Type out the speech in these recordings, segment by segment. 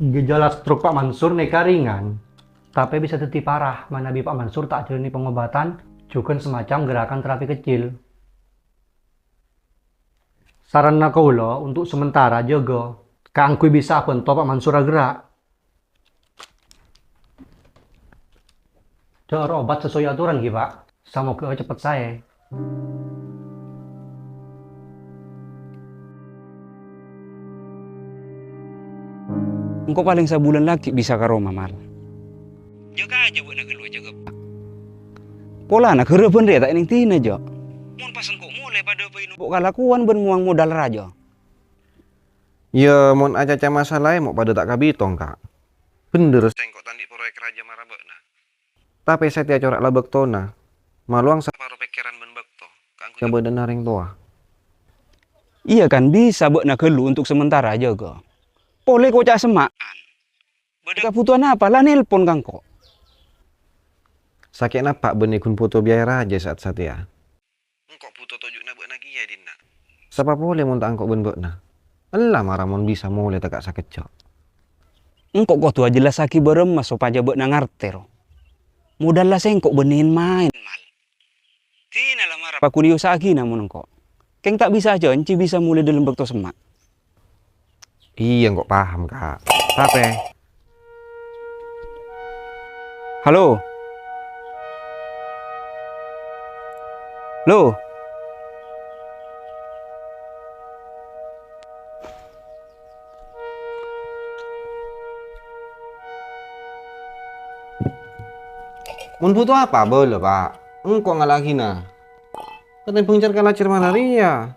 Gejala stroke Pak Mansur neka ringan, tapi bisa jadi parah. Manabi Pak Mansur tak jalani pengobatan, juga semacam gerakan terapi kecil. Saran kaula untuk sementara jaga, kangkui bisa bantu Pak Mansur gerak. Cara obat sesuai aturan gitu Pak. Semoga cepat saya. Engkau paling sebulan lagi bisa ke Roma mal. Jaga aja buat nak keluar jaga pak. Pola nak kerepen dia tak ning tina jo. Mun pas engkau mulai pada pinu. Kok kalakuan ben muang modal raja. Ya mon aja masalah mau pada tak kabitong kak. Bener sengkok tandi proyek raja marabekna. Tapi saya tiap corak labek tona. Maluang separuh pikiran ben bekto. Kangku coba denaring tua. Iya kan bisa buat nak kelu untuk sementara jaga. Boleh kau cak semak. Beda kebutuhan apa lah nelpon kang kok. Sakit napak benih kun foto biaya raja saat ya. Engkau butuh tunjuk nak buat lagi ya Dina. Siapa boleh mun tak engkau ben bekna. Elah maramon bisa mulai tegak sakit cok. Engkau kau tua jelas lagi beremas supaya buat ngarter. Modal lah saya engkau benehin main mal. Tina lah marah. Paku dius lagi namun engkau. Keng tak bisa aja, enci bisa mulai dalam bekto semak. Iya kok paham kak. Tapi Halo. Lo. mun butuh apa boleh pak. Engkau ngalaki nah. Katanya pengejar kalacir malaria.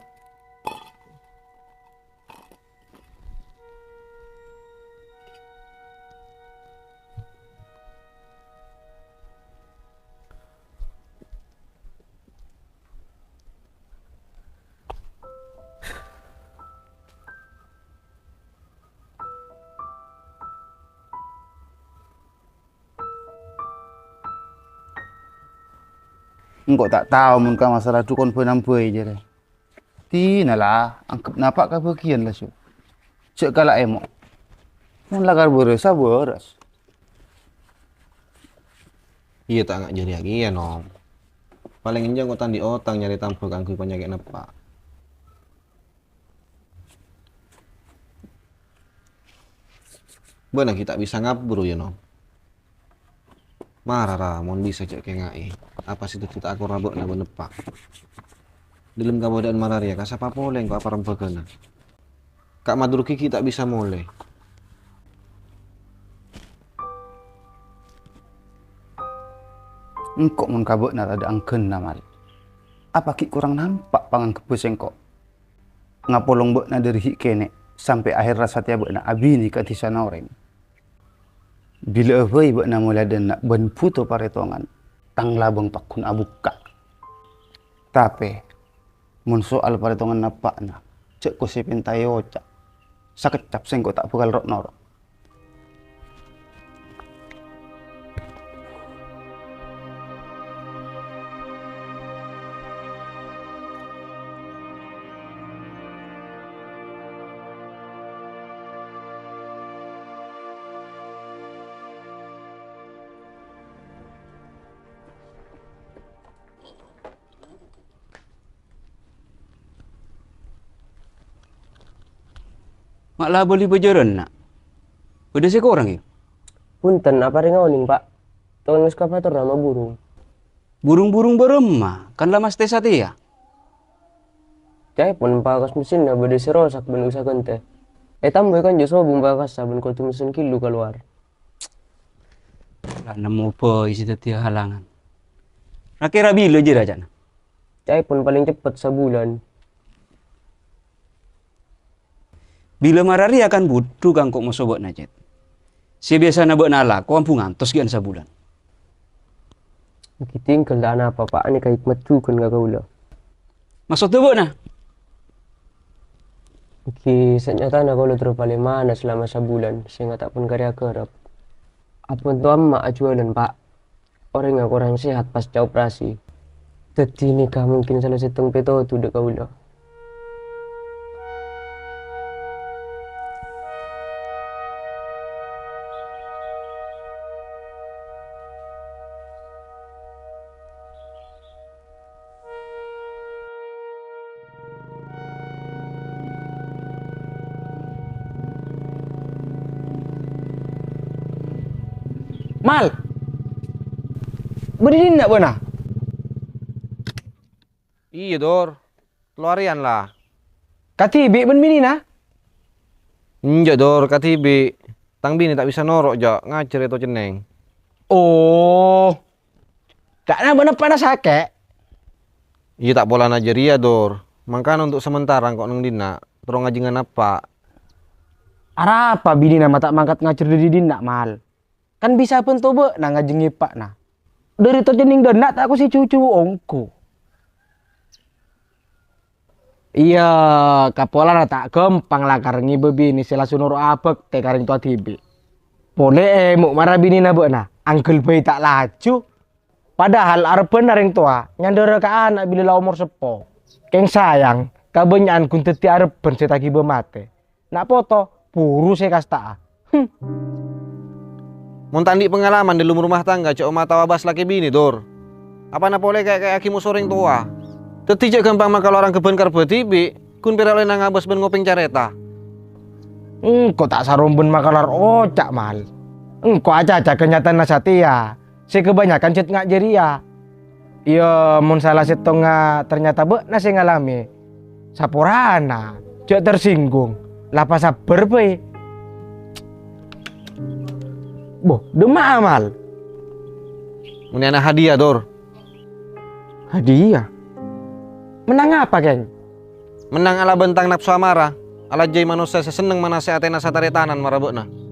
Engkau tak tahu mun ka masalah dukun penampui je deh. Tina lah, angkep napak ka bagian lah su. Cek kala emok. Mun lagar beres beres. Iya tak nggak jadi lagi ya nom. Paling injang kau tandi otang nyari tampil kangku penyakit apa. Benar kita bisa ngaburu ya nom. Marah lah, mau bisa cek kengai. Apa sih itu kita aku rabok na benepak. Dalam keadaan malaria, kasih apa boleh kau apa rempegana. Kak Madruki kita bisa mulai. Engkau mun kabut na ada angken namal. Apa ki kurang nampak pangan kebus engkau. Ngapolong bek na dari hik kene sampai akhir rasa tiap bek na abini ke tisa noreng. Bila avai bek na mulai dan nak ben puto paretongan. Tang labang pakun abuka. Tapi mun soal paretongan napak na. Cek ko sipin tayo cak. Sakecap sengko tak bakal rok norok. Mak lah boleh berjalan nak. Udah sih orang ya. Punten, apa ring ning Pak? Tukang eskavator nama burung. Burung-burung beremah, kan lama stay sate ya. Cai pun pakas mesin na bade serosak ben usa kente. Tambah kan joso bumbakas saben kau mesin kilu keluar. Lah nemu apa isi tadi halangan. Nak kira bila je dah cak. Cai pun paling cepat sebulan. Bila marari akan butuh kang kok mau sobot najet. Si biasa na buat nala, kau ampu ngantos gian sebulan. Iki tinggal dah apa Pak, ani ka hikmat juga enggak kaula. Maksud tu buat na? Iki senyata na kaula terus paling mana selama sebulan, sehingga tak pun karya kerap. Apa tu amma ajualan Pak? Orang yang kurang sehat pasca operasi. Jadi nikah mungkin salah satu peto tu dek kaula. Mal. Berdiri ndak benar? Iya, Dor. Keluarian lah. Katibi ben bini nah. Enggak, Dor, katibi. Tang bini tak bisa norok, Jak. Ngacer itu ceneng. Oh. Kak na benar panas hake. Iya tak pola Nigeria, Dor. Makanya untuk sementara kok nang dina. Terus ngajingan apa? Ara apa bini nama tak mangkat ngacer di dina mal. Kan bisa pun tobe na ngajengi pak nah. Dari to jening dan tak aku si cucu ongko. Iya, kapola na tak kempang lah karengi bebini sila sunur apek te karing tua tibi. Pone muk marah bini na be na. Angkel bayi tak laju. Padahal arpen naring tua nyandera ka anak bila umur sepo. Keng sayang, kabenyaan kun teti arpen setagi bemate. Nak foto puru se kasta. Mau tandi pengalaman di rumah tangga cok mata wabas laki bini, Dor. Apa na boleh kayak akimu soreng tua? Tetijak gampang maka orang keben karbo tibi, kun pirale nang ngabas ben ngopeng careta. Engko tak sarumben makalar ocak mal. Engko aja kenyataan nasatia. Si kebanyakan cet ngak jeria. Iya, mun salah setengah ternyata be nasi ngalami. Sapurana, cok tersinggung. Lapa sabar be. Boh, demak amal. Ini anak hadiah, Dor. Hadiah. Menang apa, Geng? Menang ala bentang nafsu amarah. Ala jai manusia seseneng manasehatena sataretanan marabokna.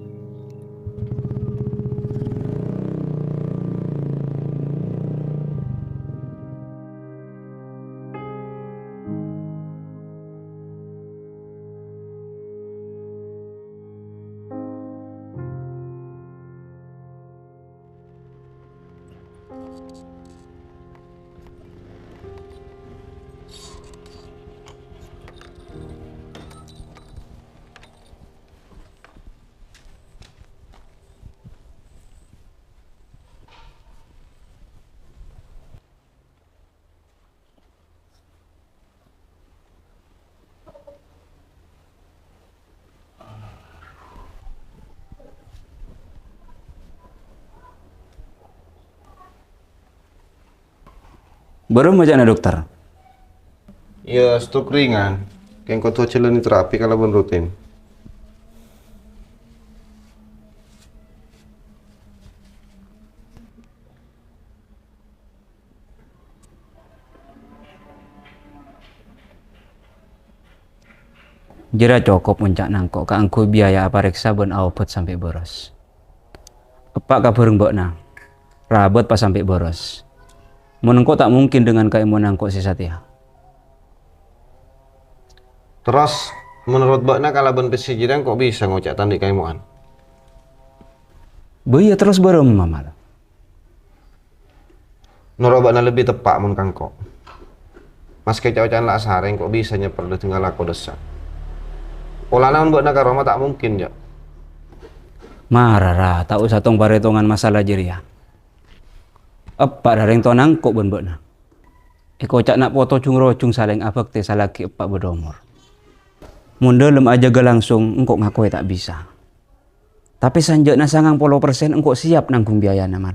Baru aja na dokter. Ya, stroke ringan. Kayak kau tuh jalani terapi kalau pun rutin. Jera cukup muncak nangkok ka angku biaya apa reksa ben output sampai boros. Apa kabareng mbokna? Rabot pas sampai boros. Menengko tak mungkin dengan kaimu nangkok si Satya. Terus, menurut Mbakna kalau ben pesijidang kok bisa ngocak tandi kaimuan? Iya terus bareng mamal. Menurut Mbakna lebih tepat mun kangkok. Mas kecaucan lah sareng kok bisa nyepel di tinggal aku desak. Polana Mbakna karoma tak mungkin ya. Marah tak usah tong paretongan masalah jeria. Apa dareng tonang kok ben mbokna. Iko cak nak foto cung saling abak te salaki epak bedomor. Mundelem aja ga langsung engkok ngakoe tak bisa. Tapi sanjekna 90% engkok siap nanggung biaya naman.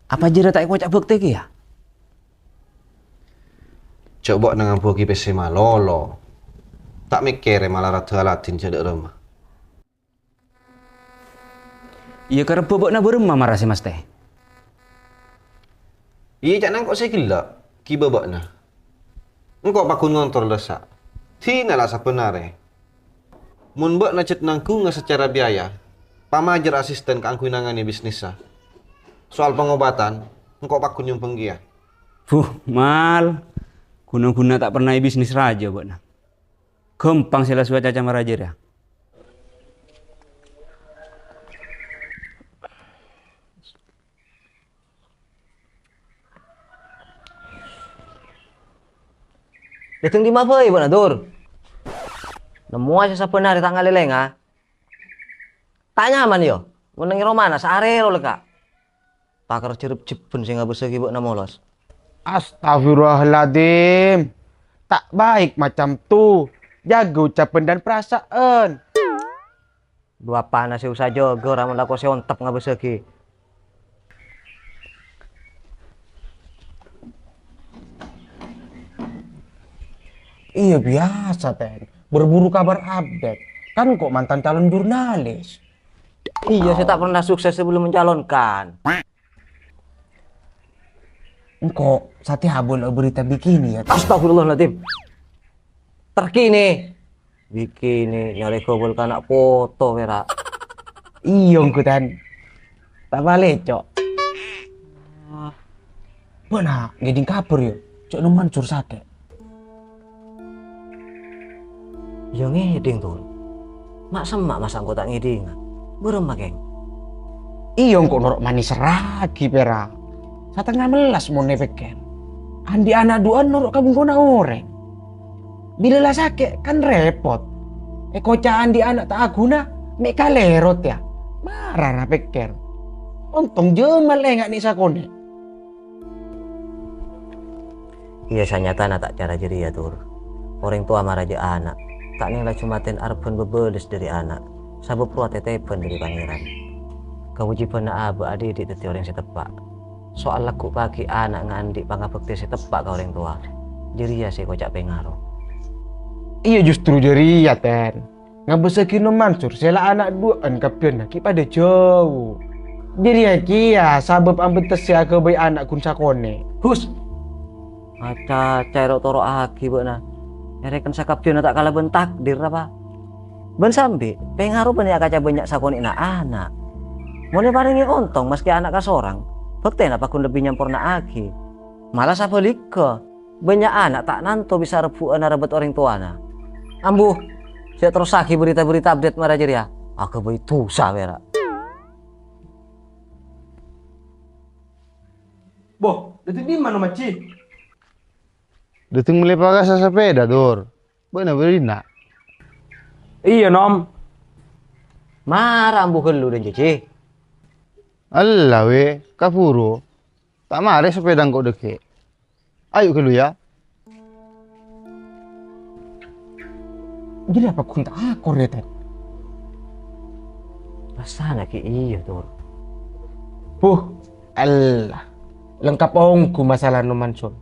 Apa jera tak iko cak bekte ki ya? Coba nang ampuki PC malolo. Tak mikir malah ratu alatin cedek rumah. Iya karena bobokna berema marah si mas teh. Iya cak nang kok saya gila. Kiba bakna. Engkau pakun ngontor desak. Tina lah sebenarnya. Mun bakna cet nangku nggak secara biaya. Pamajar asisten ke angku nangani bisnisnya. Soal pengobatan, engkau pakun yung penggia. Mal. Guna-guna tak pernah bisnis raja bakna. Gampang sila suat caca maraja ya. Datang di mana ibu nadur? Nemu aja sebenarnya tanggal leleng ah. Tak nyaman yo. Menengi romana sehari lo leka. Pakar cerup cepun sih nggak bisa ibu namolos. Astagfirullahaladzim. Tak baik macam tuh. Jaga ucapan dan perasaan. Dua panas sih usah jaga ramen lako seontap nggak bisa ki. Iya biasa, Ten. Berburu kabar update. Kan kok mantan calon jurnalis. Iya, saya tak pernah sukses sebelum mencalonkan. Engkau sate habol berita bikini ya. Astagfirullahaladzim. Terkini. Bikini, nyari kobol kanak foto, Vera. Iya, engkau Ten. Tak balik, Cok. Mana, ngeding kabar ya. Cok no Mansur sate. Ya ngeding tuh. Mak semak masa engkau tak ngeding. Berema, geng. Iya, engkau norok manis ragi, Vera. Satengah melas mau nepeken. Andi anak dua norok kabung kona oreng. Bila lah sakit kan repot. Kocak andi anak tak aguna, mek kalerot ya. Marah rapeker. Untung jemal nggak nih sakone. Iya, sanyata tak cara jadi ya tur. Orang tua marah aja anak. Tak nilai cumaten arpun bebeles dari anak. Sabuk pruat tetepen dari pangeran. Kau jipan na aba adik teti orang setepak. Soal laku pagi anak ngandi pangapekti setepak ke orang tua. Jadi ya sih kocak pengaruh. Iya justru jadi ya Ten. Ngabesekin no Mansur sela anak duaan kapian ki pada jauh. Jadi ya kia sabab ambetes ya ke bayi anak kun sakone. Hus. Aca cairo toro aki beuna. Ereken sakaptiona tak kalah bentak dir apa. Ben sampe pengaruh banyak kaca banyak sakone na anak. Mulai paringi ontong meski anak kasorang. Bekten apa kun lebih nyampurna aki. Malah sabalik ke banyak anak tak nanto bisa rebuan rebet orang tuana. Ambuh, saya terus saki berita-berita update marajer ya. Aku bayi tusa Vera. Boh, itu di mana maci? Deting mulai pakai sepeda, Dor. Benar berina. Iya, Nom. Marah ambuh kelu dan cici. Allah we, kapuro. Tak mare sepeda kok deke. Ayo ke lu ya. Jadi apa kun tak akor ya, Ten? Pasana ki iya tuh. Allah. Lengkap ongku masalah no Mansur.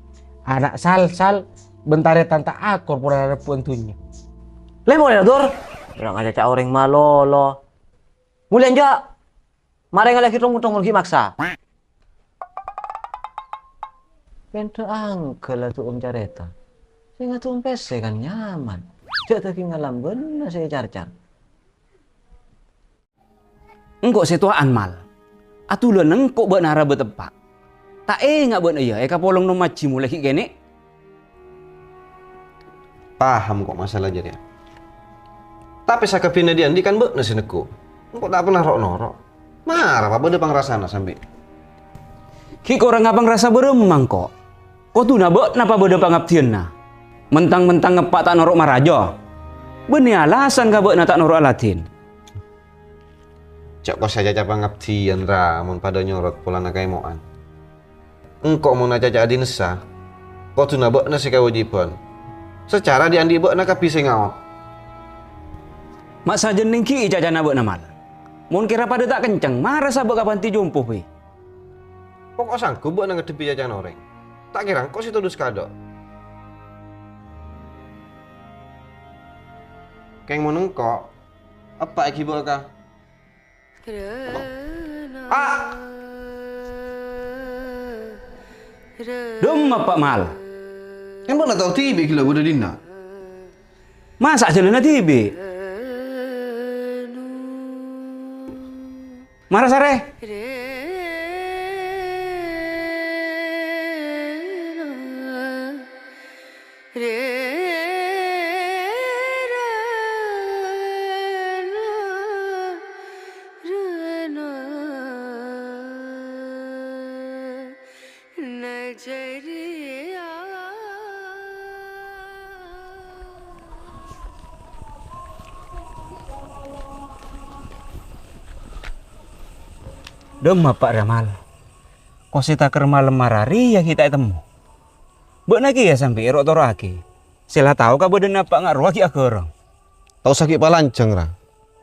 Anak sal bentar ya tante akor pura ada puantunya. Lemon ya Dor. Bilang aja cak orang malolo. Mulian ja. Mari lagi tunggu lagi maksa. Pente angkel lah tuh careta. Saya nggak tuh PC kan nyaman. Cak tak ngalam bener saya car-car. Engkau setuaan mal. Atulan engkau buat nara betepak. Tak nggak buat iya. Eka polong no maci mulai kene. Paham kok masalah jadi. Tapi sakapina dia andi kan bener sih neku. Engkau tak pernah norok. Marah apa beda pangrasana sampai. Ki orang ngapang rasa beremang kok. Kok tuh nabok napa beda pangaptieun na. Mentang-mentang ngepak tak norok marajo. Beni alasan gak bok na tak norok alatin. Cak kau saja capang ngaptian ra mun pada nyorot pola nakai moan. Engkau mau naca adi nesa. Kau tuh nabok nasi kewajiban. Secara di andi bok nak kapise ngaot. Mak sajen ningki caca nabok namal. Mun kira pada tak kenceng, marah sabok kapan ti jumpuh wi. Pokok sanggup buat ngedepi jajan orang. Tak kira kok situ dus kado. Keng mau nengkok. Apa iki buat kah? Dom apa mal? Yang mana tahu tibi gila udah dina. Masa aja na tibi? Marah sare? Dom Pak Ramal. Kau sita ke malam marari ya kita temu. Bek lagi ya sampai erok toro aki. Sila tahu kah boden apa nggak ruaki akorong. Tahu sakit palanceng ra.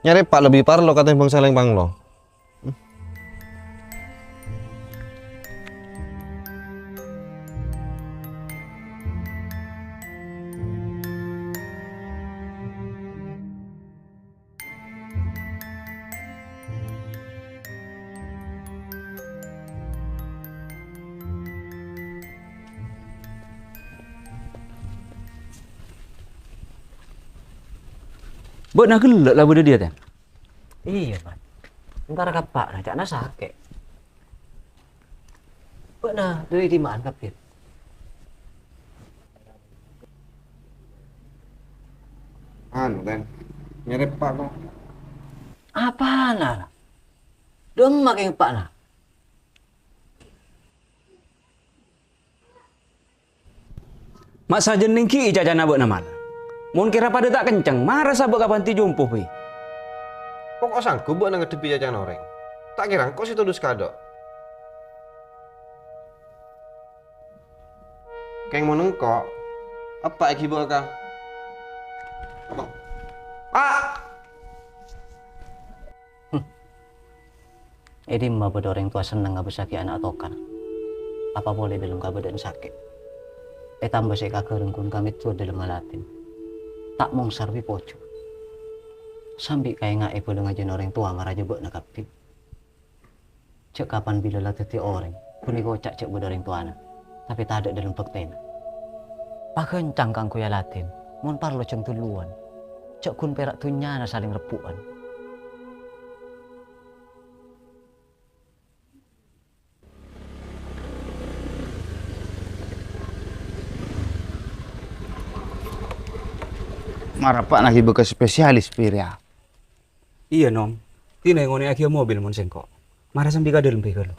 Nyari pak lebih parlo kata bang saleng banglo. Buat nak gelak lah budak dia tan. Iya, Pak. Entar kapak nah cak na sakit. Buat nah dari di mana kapit? Anu ten, nyerep pak kok. Apa nah? Demak yang Pak nah. Mak sajen ningki jajan abek nama. Mun kira pada tak kencang, marah sabuk kapan ti jumpuh pi. Pokok sanggup buat ngedepi jajan orang. Tak kira kok situ dus kadok. Keng mau nengkok, apa iki buat kau? Jadi mbak pada orang tua senang nggak besaki anak tokan. Apa boleh dalam keadaan sakit? Tambah saya kakak rengkun kami tuh dalam ngalatin. Tak mong sarwi poco. Sambil kayak nggak eko dengan jen orang tua marah jebak nak kapit. Cek kapan bila lah teti orang, puni kocak cek buat orang tua anak. Tapi tak ada dalam faktena. Pakencang cangkang kuya latin, mon parlo ceng tuluan. Cek kun perak tunya na saling repuan. Marah pak nak ibu ke spesialis piria. Iya nom, tina ngone akhir mobil mon sengkok. Marah sampai kadel pi kalau.